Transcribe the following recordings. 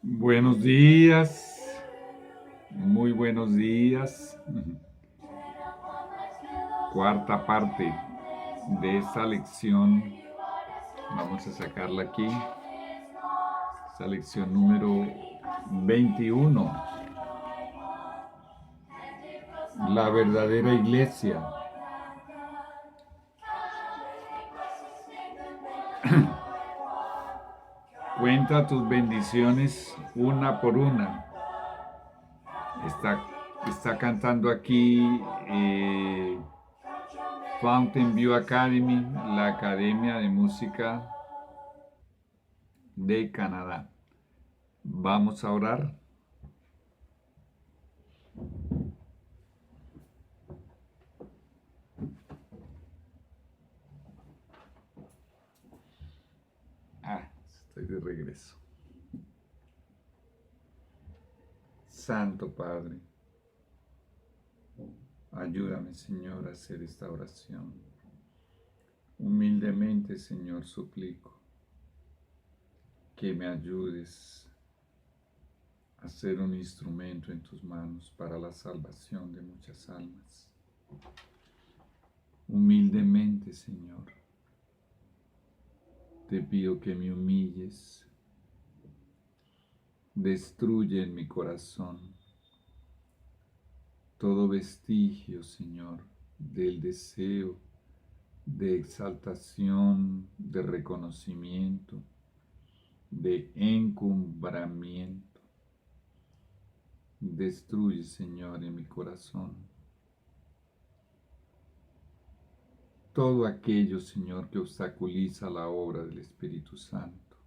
Buenos días, muy buenos días. Cuarta parte de esta lección. Vamos a sacarla aquí. Esta lección número 21. La verdadera iglesia. Cuenta tus bendiciones una por una. Está cantando aquí Fountain View Academy, la Academia de Música de Canadá. Vamos a orar. Estoy de regreso. Santo Padre, ayúdame, Señor, a hacer esta oración. Humildemente, Señor, suplico que me ayudes a ser un instrumento en tus manos para la salvación de muchas almas. Humildemente, Señor, te pido que me humilles. Destruye en mi corazón todo vestigio, Señor, del deseo de exaltación, de reconocimiento, de encumbramiento. Destruye, Señor, en mi corazón todo aquello, Señor, que obstaculiza la obra del Espíritu Santo.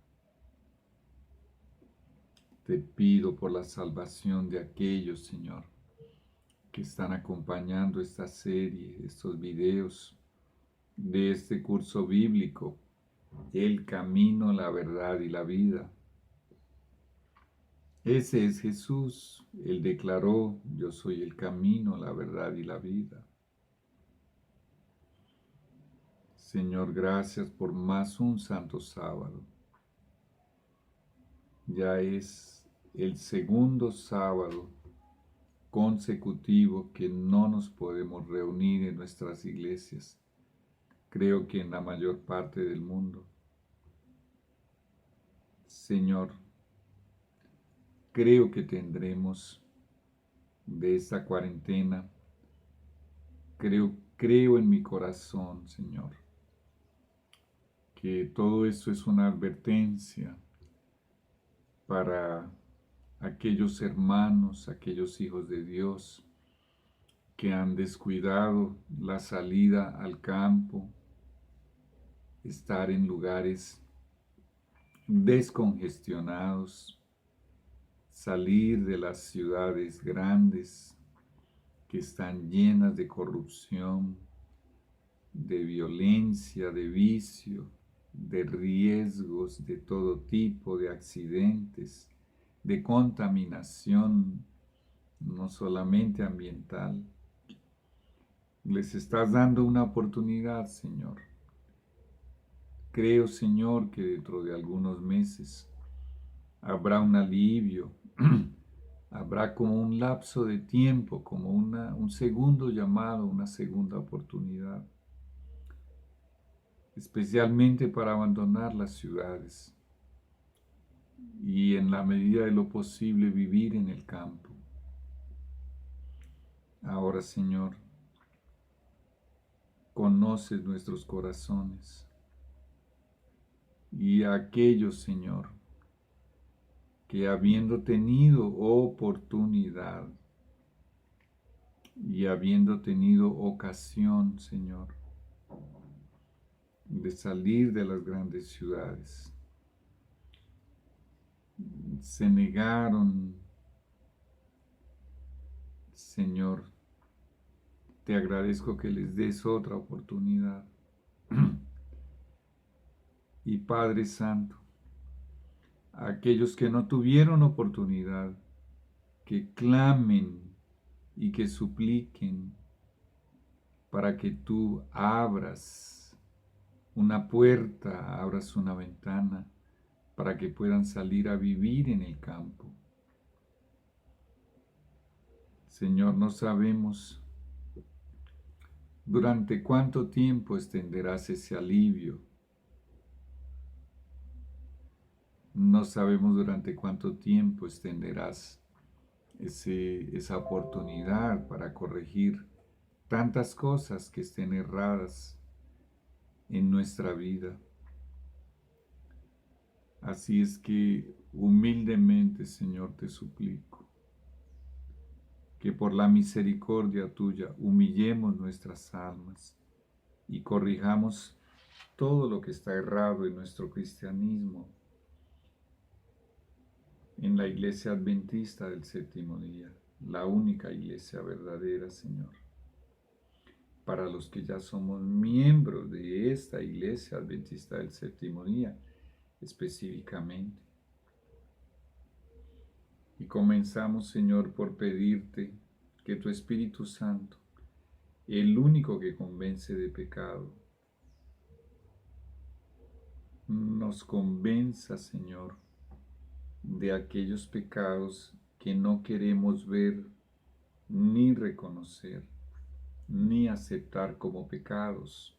Te pido por la salvación de aquellos, Señor, que están acompañando esta serie, estos videos de este curso bíblico, el camino, la verdad y la vida. Ese es Jesús. Él declaró: yo soy el camino, la verdad y la vida. Señor, gracias por más un santo sábado. Ya es el segundo sábado consecutivo que no nos podemos reunir en nuestras iglesias. Creo que en la mayor parte del mundo. Señor, creo que tendremos de esta cuarentena, creo en mi corazón, Señor, que todo esto es una advertencia para aquellos hermanos, aquellos hijos de Dios que han descuidado la salida al campo, estar en lugares descongestionados, salir de las ciudades grandes que están llenas de corrupción, de violencia, de vicio, de riesgos de todo tipo, de accidentes, de contaminación, no solamente ambiental. Les estás dando una oportunidad, Señor. Creo, Señor, que dentro de algunos meses habrá un alivio, habrá como un lapso de tiempo, como un segundo llamado, una segunda oportunidad, especialmente para abandonar las ciudades y en la medida de lo posible vivir en el campo. Ahora, Señor, conoces nuestros corazones y a aquellos, Señor, que habiendo tenido oportunidad y habiendo tenido ocasión, Señor, de salir de las grandes ciudades, se negaron, Señor, te agradezco que les des otra oportunidad. Y Padre Santo, a aquellos que no tuvieron oportunidad, que clamen y que supliquen para que tú abras una puerta, abras una ventana, para que puedan salir a vivir en el campo. Señor, no sabemos durante cuánto tiempo extenderás ese alivio. No sabemos durante cuánto tiempo extenderás esa oportunidad para corregir tantas cosas que estén erradas en nuestra vida. Así es que humildemente, Señor, te suplico que por la misericordia tuya humillemos nuestras almas y corrijamos todo lo que está errado en nuestro cristianismo, en la iglesia adventista del séptimo día, la única iglesia verdadera, Señor. Para los que ya somos miembros de esta iglesia adventista del séptimo día, específicamente. Y comenzamos, Señor, por pedirte que tu Espíritu Santo, el único que convence de pecado, nos convenza, Señor, de aquellos pecados que no queremos ver, ni reconocer, ni aceptar como pecados,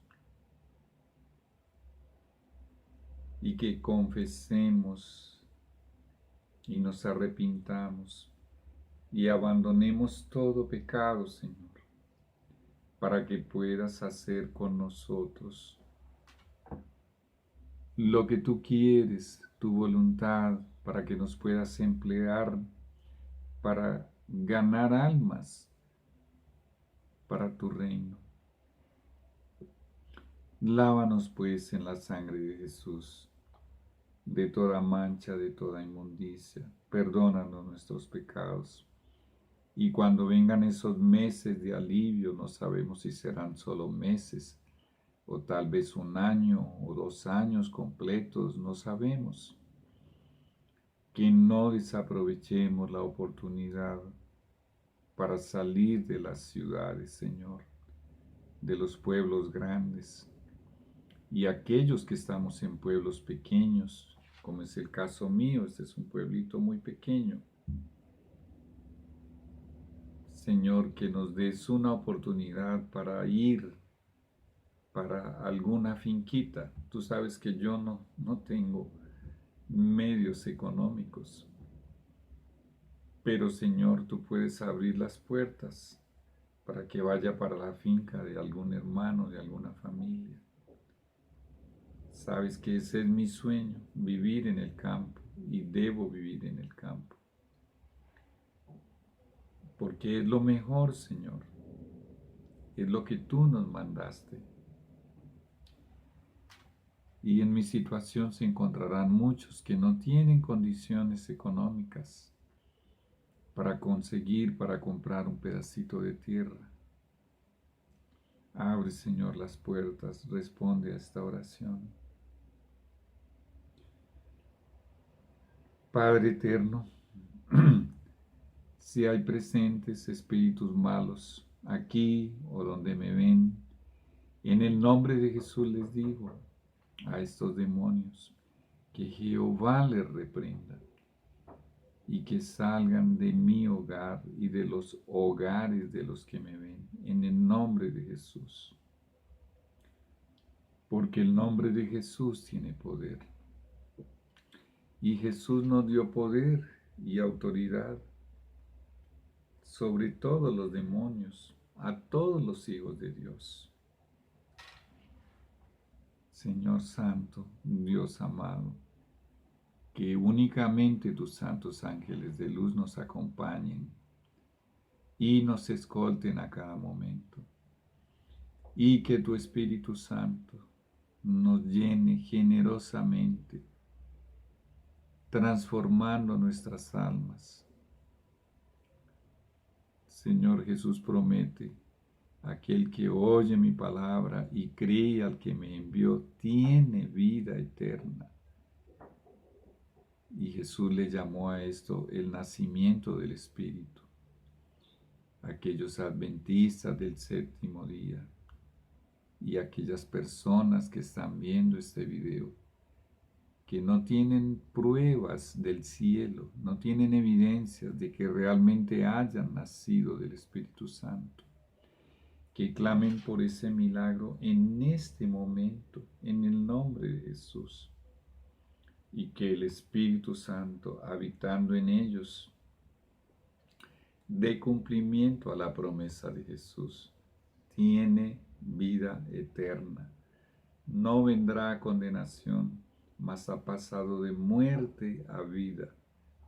y que confesemos y nos arrepintamos y abandonemos todo pecado, Señor, para que puedas hacer con nosotros lo que tú quieres, tu voluntad, para que nos puedas emplear para ganar almas para tu reino. Lávanos pues en la sangre de Jesús, de toda mancha, de toda inmundicia. Perdónanos nuestros pecados. Y cuando vengan esos meses de alivio, no sabemos si serán solo meses, o tal vez un año o 2 años completos, no sabemos. Que no desaprovechemos la oportunidad para salir de las ciudades, Señor, de los pueblos grandes, y aquellos que estamos en pueblos pequeños, como es el caso mío, este es un pueblito muy pequeño. Señor, que nos des una oportunidad para ir para alguna finquita. Tú sabes que yo no tengo medios económicos, pero Señor, tú puedes abrir las puertas para que vaya para la finca de algún hermano, de alguna familia. Sabes que ese es mi sueño, vivir en el campo, y debo vivir en el campo. Porque es lo mejor, Señor. Es lo que tú nos mandaste. Y en mi situación se encontrarán muchos que no tienen condiciones económicas para conseguir, para comprar un pedacito de tierra. Abre, Señor, las puertas, responde a esta oración. Padre eterno, si hay presentes espíritus malos aquí o donde me ven, en el nombre de Jesús les digo a estos demonios que Jehová les reprenda y que salgan de mi hogar y de los hogares de los que me ven, en el nombre de Jesús. Porque el nombre de Jesús tiene poder. Y Jesús nos dio poder y autoridad sobre todos los demonios, a todos los hijos de Dios. Señor Santo, Dios amado, que únicamente tus santos ángeles de luz nos acompañen y nos escolten a cada momento, y que tu Espíritu Santo nos llene generosamente, transformando nuestras almas. Señor Jesús promete, aquel que oye mi palabra y cree al que me envió, tiene vida eterna. Y Jesús le llamó a esto el nacimiento del Espíritu. Aquellos adventistas del séptimo día y aquellas personas que están viendo este video, que no tienen pruebas del cielo, no tienen evidencias de que realmente hayan nacido del Espíritu Santo, que clamen por ese milagro en este momento, en el nombre de Jesús, y que el Espíritu Santo, habitando en ellos, dé cumplimiento a la promesa de Jesús. Tiene vida eterna. No vendrá a condenación, mas ha pasado de muerte a vida.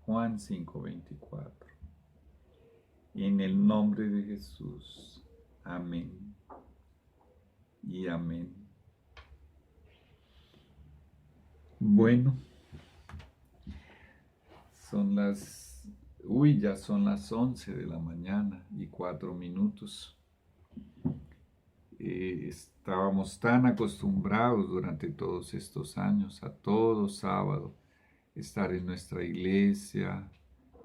Juan 5:24. En el nombre de Jesús. Amén. Y amén. Bueno, ya son las 11 de la mañana y 4 minutos. Estábamos tan acostumbrados durante todos estos años a todo sábado estar en nuestra iglesia,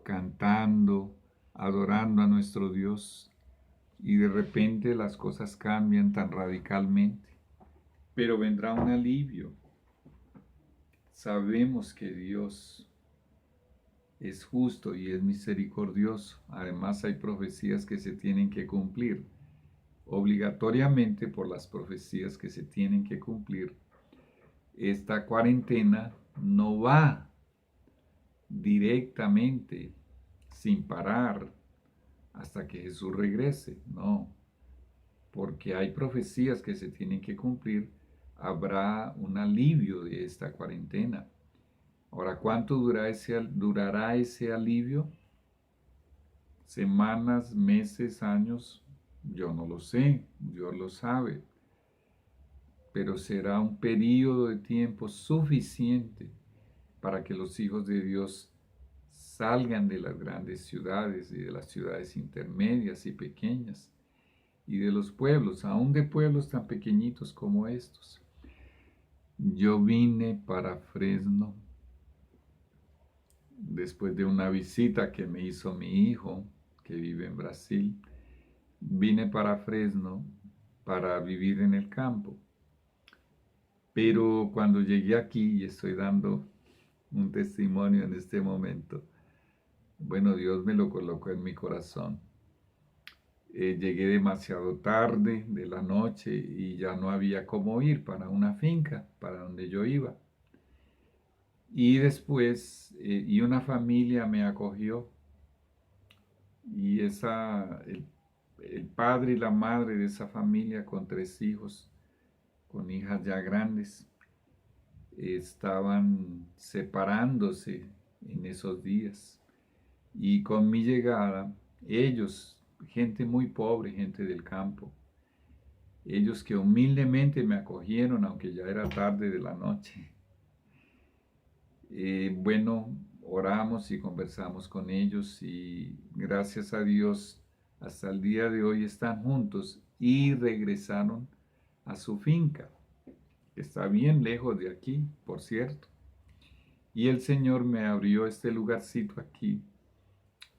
cantando, adorando a nuestro Dios, y de repente las cosas cambian tan radicalmente, pero vendrá un alivio. Sabemos que Dios es justo y es misericordioso. Además hay profecías que se tienen que cumplir. Obligatoriamente, por las profecías que se tienen que cumplir, esta cuarentena no va directamente, sin parar, hasta que Jesús regrese. No, porque hay profecías que se tienen que cumplir. Habrá un alivio de esta cuarentena. Ahora, ¿cuánto durará ese alivio? ¿Semanas, meses, años? Yo no lo sé, Dios lo sabe. Pero será un periodo de tiempo suficiente para que los hijos de Dios salgan de las grandes ciudades y de las ciudades intermedias y pequeñas y de los pueblos, aún de pueblos tan pequeñitos como estos. Yo vine para Fresno después de una visita que me hizo mi hijo, que vive en Brasil. Vine para Fresno para vivir en el campo. Pero cuando llegué aquí, y estoy dando un testimonio en este momento, bueno, Dios me lo colocó en mi corazón. Llegué demasiado tarde de la noche y ya no había cómo ir para una finca, para donde yo iba. Y después, y una familia me acogió, y el padre y la madre de esa familia con 3 hijos, con hijas ya grandes, estaban separándose en esos días. Y con mi llegada, ellos, gente muy pobre, gente del campo, ellos que humildemente me acogieron, aunque ya era tarde de la noche. Bueno, oramos y conversamos con ellos y gracias a Dios hasta el día de hoy están juntos y regresaron a su finca, que está bien lejos de aquí, por cierto. Y el Señor me abrió este lugarcito aquí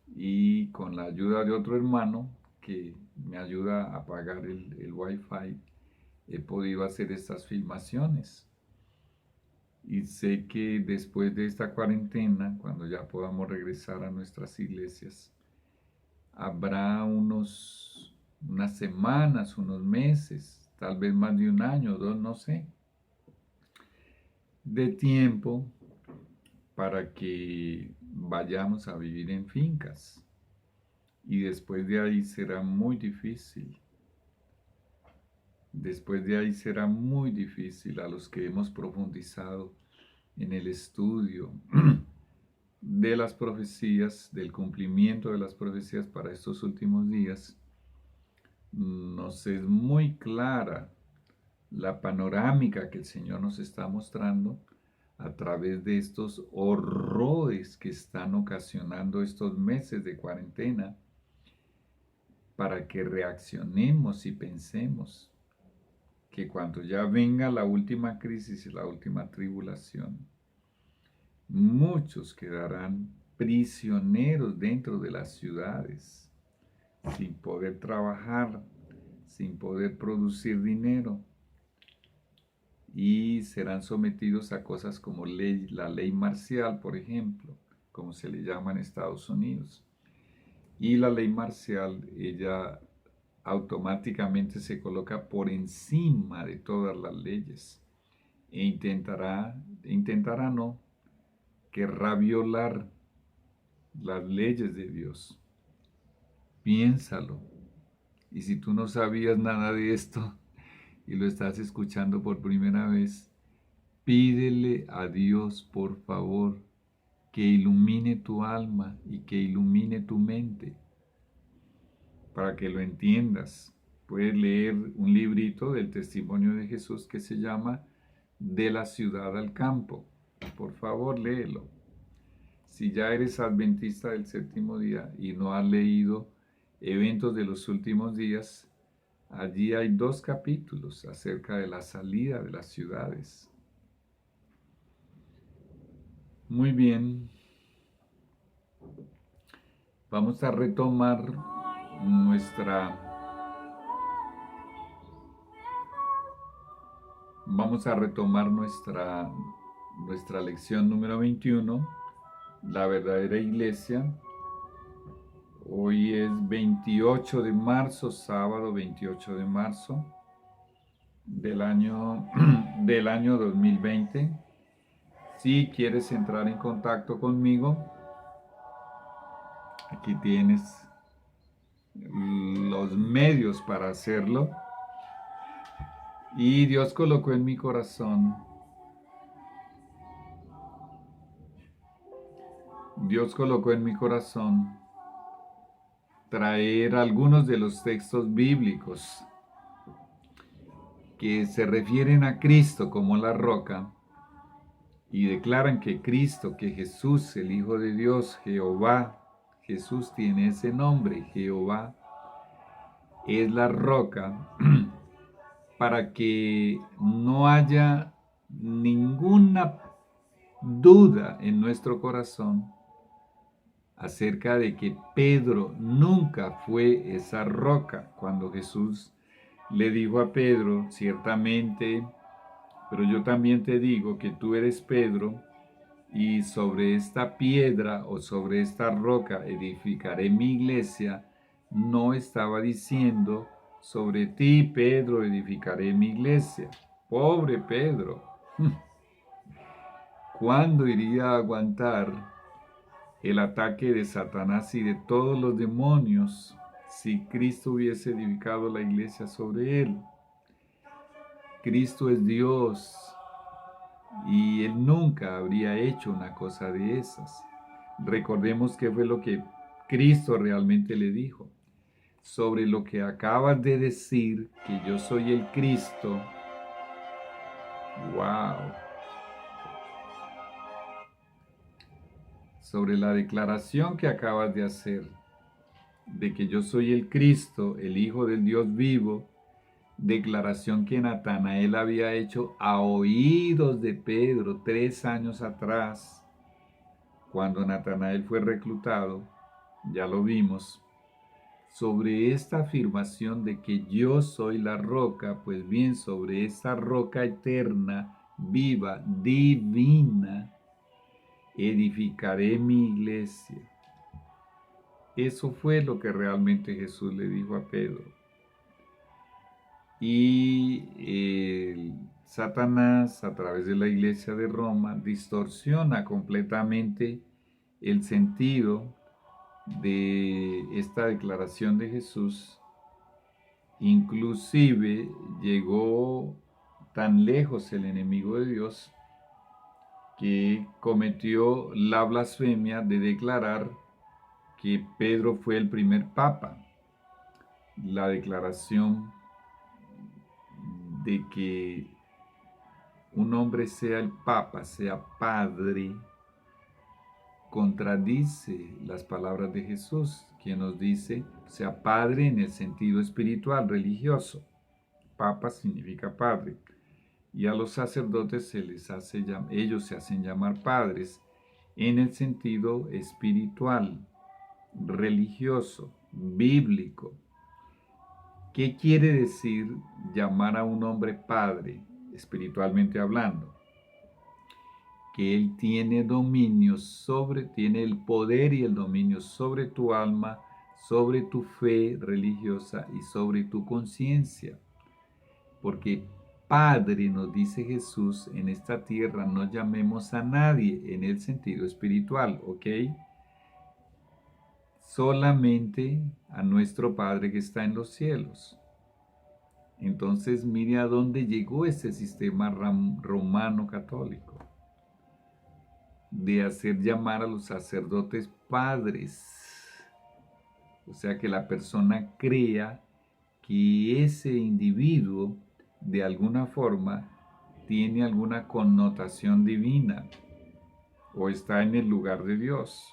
y con la ayuda de otro hermano que me ayuda a pagar el Wi-Fi, he podido hacer estas filmaciones. Y sé que después de esta cuarentena, cuando ya podamos regresar a nuestras iglesias, habrá unas semanas, unos meses, tal vez más de un año, 2, no sé, de tiempo para que vayamos a vivir en fincas. Y después de ahí será muy difícil. Después de ahí será muy difícil a los que hemos profundizado en el estudio de las profecías, del cumplimiento de las profecías para estos últimos días. Nos es muy clara la panorámica que el Señor nos está mostrando a través de estos horrores que están ocasionando estos meses de cuarentena, para que reaccionemos y pensemos que cuando ya venga la última crisis y la última tribulación, muchos quedarán prisioneros dentro de las ciudades, sin poder trabajar, sin poder producir dinero. y serán sometidos a cosas como la ley marcial, por ejemplo, como se le llama en Estados Unidos. Y la ley marcial, ella automáticamente se coloca por encima de todas las leyes e intentará no, querrá violar las leyes de Dios. Piénsalo. Y si tú no sabías nada de esto y lo estás escuchando por primera vez, pídele a Dios, por favor, que ilumine tu alma y que ilumine tu mente para que lo entiendas. Puedes leer un librito del testimonio de Jesús que se llama De la ciudad al campo. Por favor, léelo. Si ya eres adventista del séptimo día y no has leído Eventos de los últimos días, allí hay 2 capítulos acerca de la salida de las ciudades. Muy bien. Vamos a retomar nuestra lección número 21, la verdadera iglesia. Hoy es 28 de marzo, sábado 28 de marzo del año 2020. Si quieres entrar en contacto conmigo, aquí tienes los medios para hacerlo. Y Dios colocó en mi corazón traer algunos de los textos bíblicos que se refieren a Cristo como la roca y declaran que Cristo, que Jesús, el Hijo de Dios, Jehová, Jesús tiene ese nombre, Jehová, es la roca, para que no haya ninguna duda en nuestro corazón acerca de que Pedro nunca fue esa roca. Cuando Jesús le dijo a Pedro, ciertamente, pero yo también te digo que tú eres Pedro, y sobre esta piedra o sobre esta roca edificaré mi iglesia, no estaba diciendo sobre ti, Pedro, edificaré mi iglesia. Pobre Pedro. ¿Cuándo iría a aguantar el ataque de Satanás y de todos los demonios si Cristo hubiese edificado la iglesia sobre él? Cristo es Dios y él nunca habría hecho una cosa de esas. Recordemos qué fue lo que Cristo realmente le dijo. Sobre lo que acabas de decir, que yo soy el Cristo. ¡Wow! Sobre la declaración que acabas de hacer, de que yo soy el Cristo, el Hijo del Dios vivo, declaración que Natanael había hecho a oídos de Pedro 3 años atrás, cuando Natanael fue reclutado, ya lo vimos. Sobre esta afirmación de que yo soy la roca, pues bien, sobre esta roca eterna, viva, divina, edificaré mi iglesia. Eso fue lo que realmente Jesús le dijo a Pedro. Y Satanás, a través de la iglesia de Roma, distorsiona completamente el sentido de esta declaración de Jesús. Inclusive llegó tan lejos el enemigo de Dios que cometió la blasfemia de declarar que Pedro fue el primer papa. La declaración de que un hombre sea el papa, sea padre, contradice las palabras de Jesús, quien nos dice, sea padre en el sentido espiritual, religioso. Papa significa padre. Y a los sacerdotes ellos se hacen llamar padres en el sentido espiritual, religioso, bíblico. ¿Qué quiere decir llamar a un hombre padre? espiritualmente hablando, que Él tiene dominio tiene el poder y el dominio sobre tu alma, sobre tu fe religiosa y sobre tu conciencia. Porque Padre, nos dice Jesús, en esta tierra no llamemos a nadie en el sentido espiritual, ¿ok? Solamente a nuestro Padre que está en los cielos. Entonces mire a dónde llegó ese sistema romano católico, de hacer llamar a los sacerdotes padres. O sea, que la persona crea que ese individuo de alguna forma tiene alguna connotación divina o está en el lugar de Dios.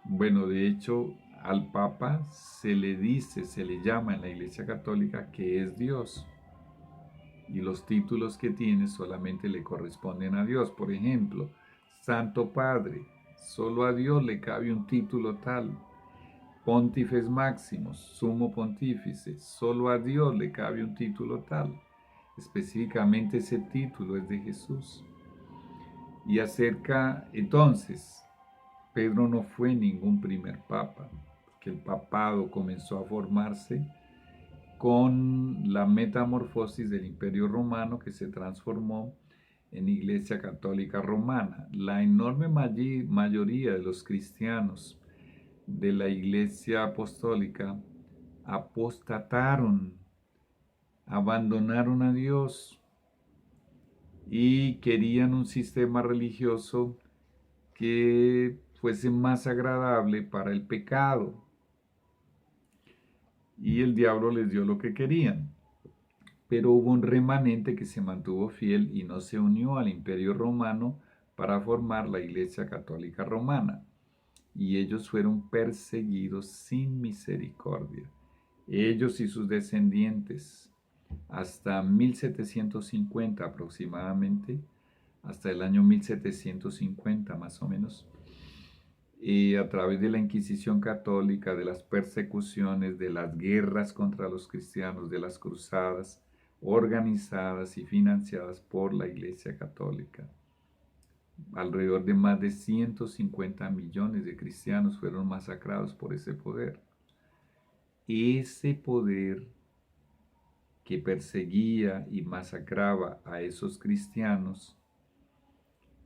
Bueno, de hecho, al Papa se le llama en la Iglesia Católica que es Dios. Y los títulos que tiene solamente le corresponden a Dios. Por ejemplo, Santo Padre, solo a Dios le cabe un título tal. Pontifex Maximus, Sumo Pontífice, solo a Dios le cabe un título tal. Específicamente ese título es de Jesús. Y entonces, Pedro no fue ningún primer papa, que el papado comenzó a formarse con la metamorfosis del Imperio Romano, que se transformó en Iglesia Católica Romana. La enorme mayoría de los cristianos de la Iglesia Apostólica apostataron, abandonaron a Dios y querían un sistema religioso que fuese más agradable para el pecado. Y el diablo les dio lo que querían. Pero hubo un remanente que se mantuvo fiel y no se unió al Imperio Romano para formar la Iglesia Católica Romana. Y ellos fueron perseguidos sin misericordia, ellos y sus descendientes, hasta 1750 aproximadamente, hasta el año 1750 más o menos, y a través de la Inquisición católica, de las persecuciones, de las guerras contra los cristianos, de las cruzadas, organizadas y financiadas por la Iglesia Católica. Alrededor de más de 150 millones de cristianos fueron masacrados por ese poder. Ese poder que perseguía y masacraba a esos cristianos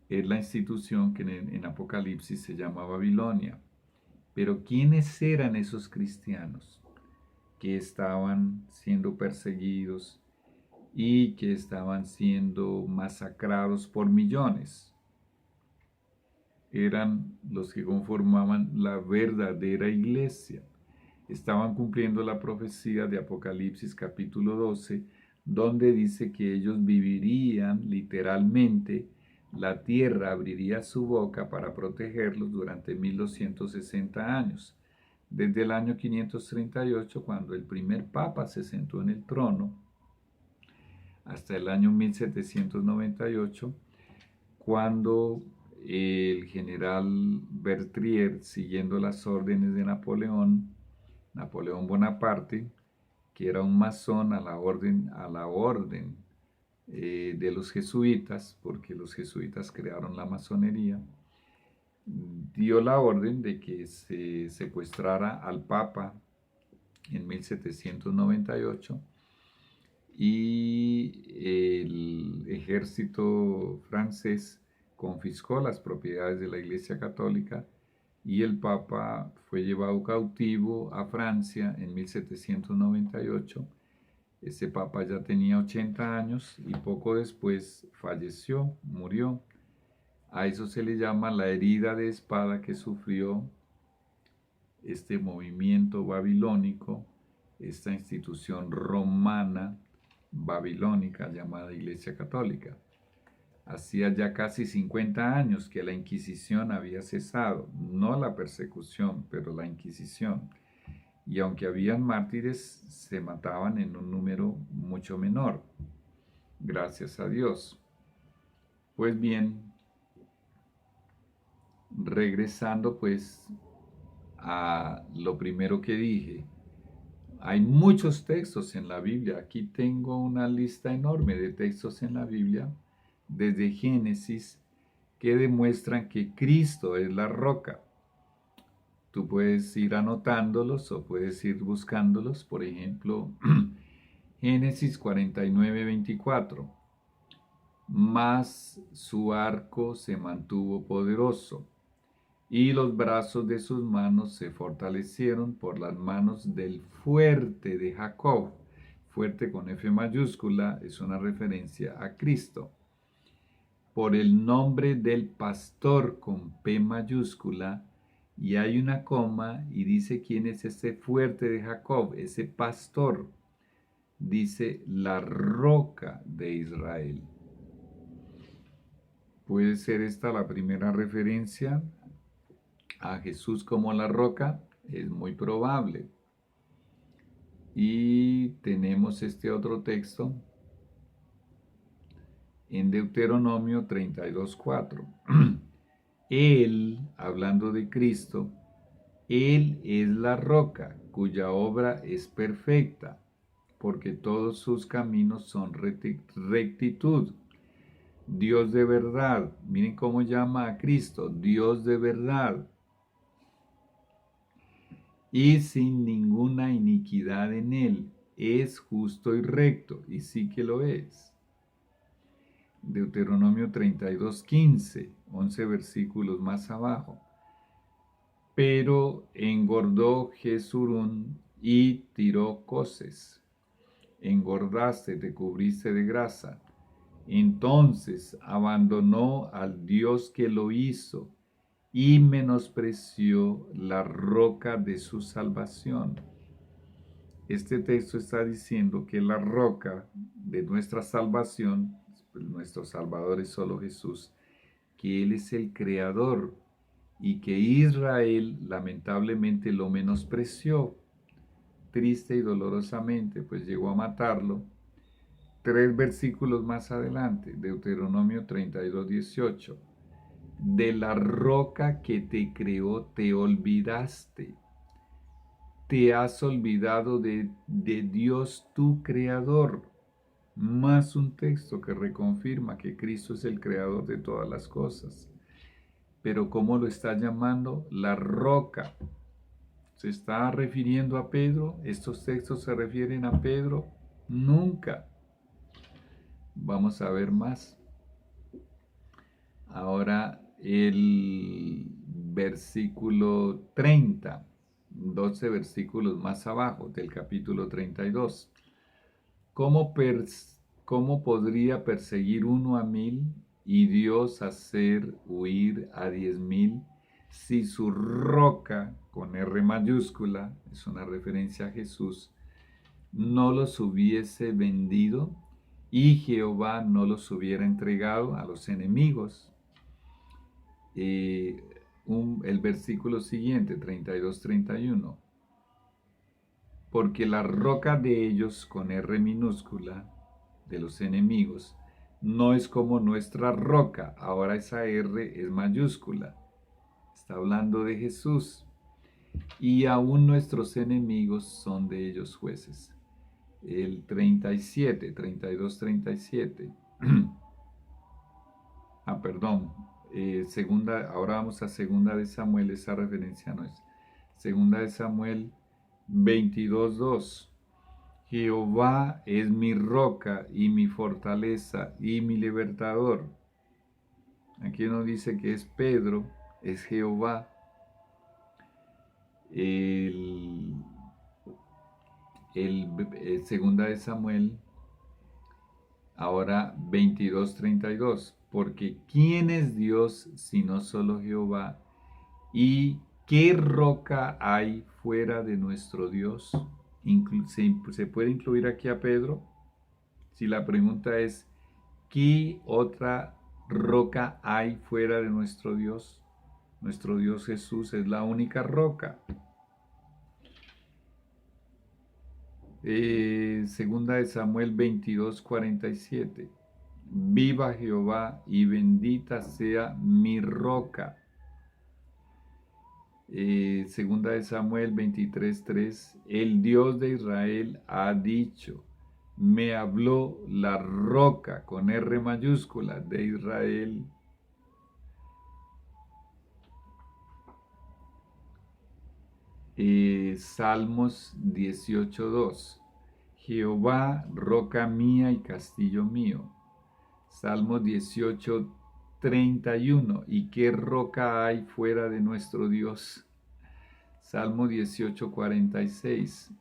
es la institución que en Apocalipsis se llama Babilonia. Pero ¿quiénes eran esos cristianos que estaban siendo perseguidos y que estaban siendo masacrados por millones? Eran los que conformaban la verdadera iglesia. Estaban cumpliendo la profecía de Apocalipsis capítulo 12, donde dice que ellos vivirían literalmente, la tierra abriría su boca para protegerlos durante 1260 años, desde el año 538, cuando el primer papa se sentó en el trono, hasta el año 1798, cuando el general Berthier, siguiendo las órdenes de Napoleón Bonaparte, que era un masón a la orden de los jesuitas, porque los jesuitas crearon la masonería, dio la orden de que se secuestrara al Papa en 1798 y el ejército francés confiscó las propiedades de la Iglesia Católica y el Papa fue llevado cautivo a Francia en 1798. Ese Papa ya tenía 80 años y poco después falleció, murió. A eso se le llama la herida de espada que sufrió este movimiento babilónico, esta institución romana babilónica llamada Iglesia Católica. Hacía ya casi 50 años que la Inquisición había cesado, no la persecución, pero la Inquisición. Y aunque habían mártires, se mataban en un número mucho menor, gracias a Dios. Pues bien, regresando pues a lo primero que dije, Hay muchos textos en la Biblia. Aquí tengo una lista enorme de textos en la Biblia, desde Génesis, que demuestran que Cristo es la roca. Tú puedes ir anotándolos o puedes ir buscándolos. Por ejemplo, Génesis 49:24. Mas su arco se mantuvo poderoso, y los brazos de sus manos se fortalecieron por las manos del fuerte de Jacob. Fuerte con F mayúscula es una referencia a Cristo. Por el nombre del pastor con P mayúscula, y hay una coma y dice quién es ese fuerte de Jacob, ese pastor. Dice la roca de Israel. ¿Puede ser esta la primera referencia a Jesús como la roca? Es muy probable. Y tenemos este otro texto en Deuteronomio 32:4. Él, hablando de Cristo, Él es la roca cuya obra es perfecta, porque todos sus caminos son rectitud. Dios de verdad, miren cómo llama a Cristo, Dios de verdad, y sin ninguna iniquidad en él, es justo y recto, y sí que lo es. Deuteronomio 32:15, 11 versículos más abajo. Pero engordó Jesurún y tiró coces. Engordaste, te cubriste de grasa. Entonces abandonó al Dios que lo hizo y menospreció la roca de su salvación. Este texto está diciendo que la roca de nuestra salvación, nuestro Salvador es solo Jesús, que Él es el creador y que Israel lamentablemente lo menospreció, triste y dolorosamente, pues llegó a matarlo. 3 versículos más adelante, Deuteronomio 32:18. De la roca que te creó te olvidaste. Te has olvidado de Dios tu creador. Más un texto que reconfirma que Cristo es el creador de todas las cosas. Pero ¿cómo lo está llamando? La roca. ¿Se está refiriendo a Pedro? ¿Estos textos se refieren a Pedro? Nunca. Vamos a ver más. Ahora el versículo 30, 12 versículos más abajo del capítulo 32. ¿Cómo podría perseguir uno a 1000 y Dios hacer huir a 10,000 si su roca, con R mayúscula, es una referencia a Jesús, no los hubiese vendido y Jehová no los hubiera entregado a los enemigos? El versículo siguiente, 32-31. Porque la roca de ellos, con R minúscula, de los enemigos, no es como nuestra roca. Ahora esa R es mayúscula. Está hablando de Jesús. Y aún nuestros enemigos son de ellos jueces. El 37, 32-37. Perdón. Ahora vamos a segunda de Samuel, esa referencia no es. Segunda de Samuel 22:2. Jehová es mi roca y mi fortaleza y mi libertador. Aquí nos dice que es Pedro, es Jehová. Segunda de Samuel, ahora 22:32. Porque ¿quién es Dios sino solo Jehová? ¿Y qué roca hay fuera de nuestro Dios? ¿Se puede incluir aquí a Pedro? Si la pregunta es, ¿qué otra roca hay fuera de nuestro Dios? Nuestro Dios Jesús es la única roca. Segunda de Samuel 22:47. Viva Jehová y bendita sea mi roca. Segunda de Samuel 23:3, el Dios de Israel ha dicho, me habló la roca con R mayúscula de Israel. Salmos 18:2, Jehová, roca mía y castillo mío. Salmos 18:31, ¿y qué roca hay fuera de nuestro Dios? Salmo 18:46,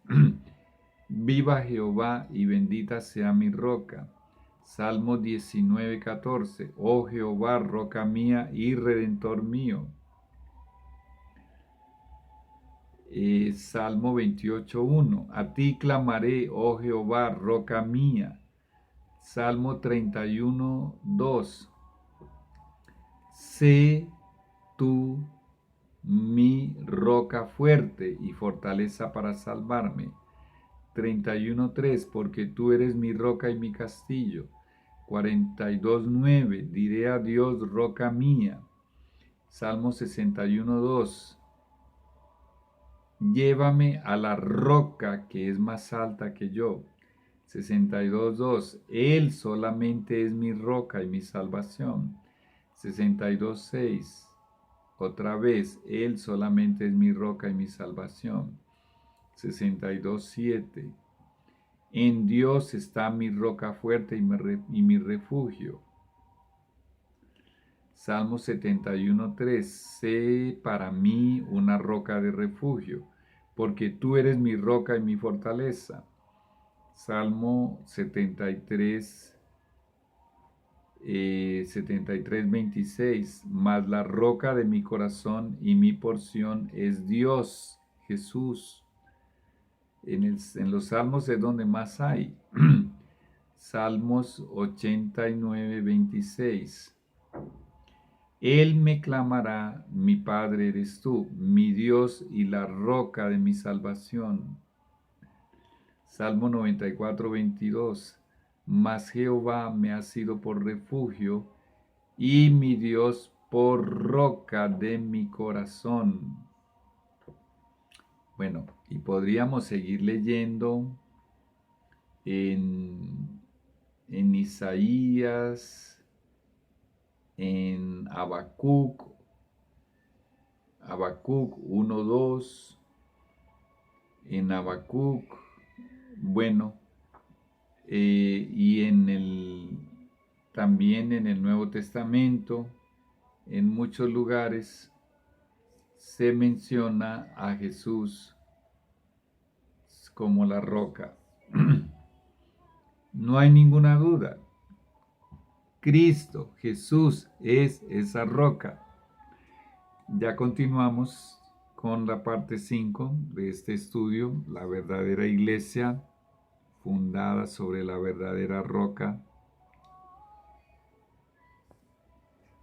viva Jehová y bendita sea mi roca. Salmo 19:14, oh Jehová, roca mía y redentor mío. Salmo 28:1, a ti clamaré, oh Jehová, roca mía. Salmo 31:2, sé tú mi roca fuerte y fortaleza para salvarme. 31:3, porque tú eres mi roca y mi castillo. 42:9, diré a Dios, roca mía. Salmo 61:2, llévame a la roca que es más alta que yo. 62:2, Él solamente es mi roca y mi salvación. 62:6, otra vez, Él solamente es mi roca y mi salvación. 62:7, en Dios está mi roca fuerte y mi refugio. Salmo 71:3, sé para mí una roca de refugio, porque tú eres mi roca y mi fortaleza. Salmo 73:26, mas la roca de mi corazón y mi porción es Dios, Jesús. En los salmos es donde más hay. Salmos 89:26. Él me clamará, mi Padre eres tú, mi Dios y la roca de mi salvación. Salmo 94:22. Mas Jehová me ha sido por refugio y mi Dios por roca de mi corazón. Bueno, y podríamos seguir leyendo en Isaías, en Habacuc 1:2, en Habacuc, bueno, y también en el Nuevo Testamento, en muchos lugares se menciona a Jesús como la roca. No hay ninguna duda. Cristo, Jesús, es esa roca. Ya continuamos con la parte 5 de este estudio, la verdadera iglesia fundada sobre la verdadera roca.